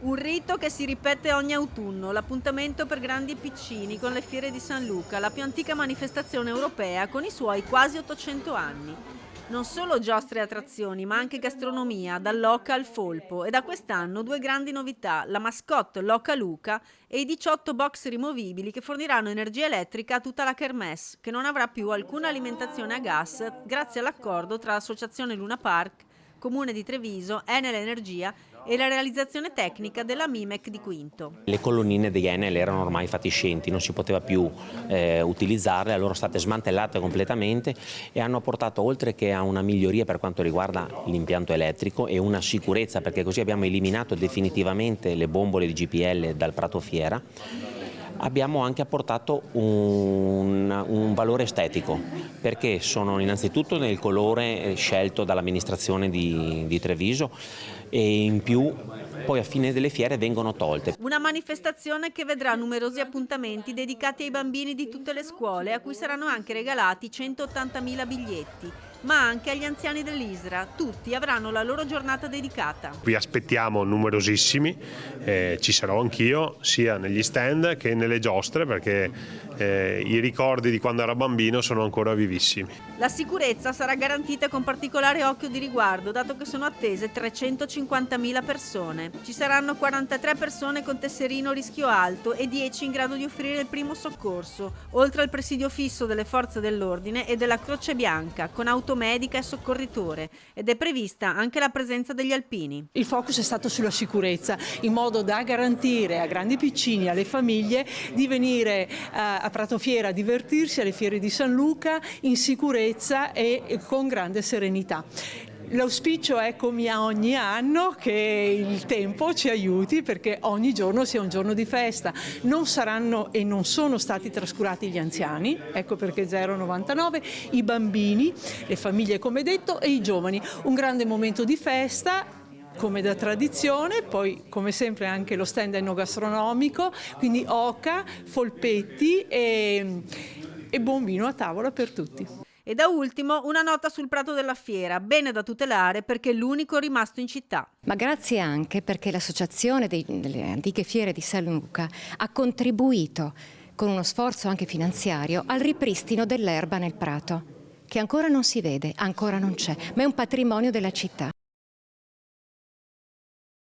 Un rito che si ripete ogni autunno, l'appuntamento per grandi e piccini con le fiere di San Luca, la più antica manifestazione europea con i suoi quasi 800 anni. Non solo giostre e attrazioni, ma anche gastronomia, dall'oca al folpo. E da quest'anno due grandi novità, la mascotte L'Oca Luca e i 18 box rimovibili che forniranno energia elettrica a tutta la kermesse, che non avrà più alcuna alimentazione a gas grazie all'accordo tra Associazione Luna Park, Comune di Treviso, Enel Energia e la realizzazione tecnica della Mimec di Quinto. Le colonnine di Enel erano ormai fatiscenti, non si poteva più utilizzarle, allora sono state smantellate completamente e hanno portato, oltre che a una miglioria per quanto riguarda l'impianto elettrico e una sicurezza, perché così abbiamo eliminato definitivamente le bombole di GPL dal Prato Fiera, abbiamo anche apportato un valore estetico, perché sono innanzitutto nel colore scelto dall'amministrazione di Treviso e in più poi a fine delle fiere vengono tolte. Una manifestazione che vedrà numerosi appuntamenti dedicati ai bambini di tutte le scuole, a cui saranno anche regalati 180.000 biglietti, ma anche agli anziani dell'ISRA. Tutti avranno la loro giornata dedicata. Vi aspettiamo numerosissimi, ci sarò anch'io sia negli stand che nelle giostre, perché i ricordi di quando ero bambino sono ancora vivissimi. La sicurezza sarà garantita con particolare occhio di riguardo, dato che sono attese 350.000 persone. Ci saranno 43 persone con tesserino rischio alto e 10 in grado di offrire il primo soccorso, oltre al presidio fisso delle forze dell'ordine e della Croce Bianca, con automedica e soccorritore, ed è prevista anche la presenza degli alpini. Il focus è stato sulla sicurezza, in modo da garantire a grandi e piccini, alle famiglie, di venire a Prato Fiera a divertirsi alle fiere di San Luca in sicurezza e con grande serenità. L'auspicio è, come ogni anno, che il tempo ci aiuti perché ogni giorno sia un giorno di festa. Non saranno e non sono stati trascurati gli anziani, ecco perché 0,99, i bambini, le famiglie come detto e i giovani. Un grande momento di festa, come da tradizione, poi come sempre anche lo stand enogastronomico, quindi oca, folpetti e buon vino a tavola per tutti. E da ultimo una nota sul prato della fiera, bene da tutelare perché è l'unico rimasto in città. Ma grazie anche perché l'Associazione delle Antiche Fiere di San Luca ha contribuito con uno sforzo anche finanziario al ripristino dell'erba nel prato, che ancora non si vede, ancora non c'è, ma è un patrimonio della città.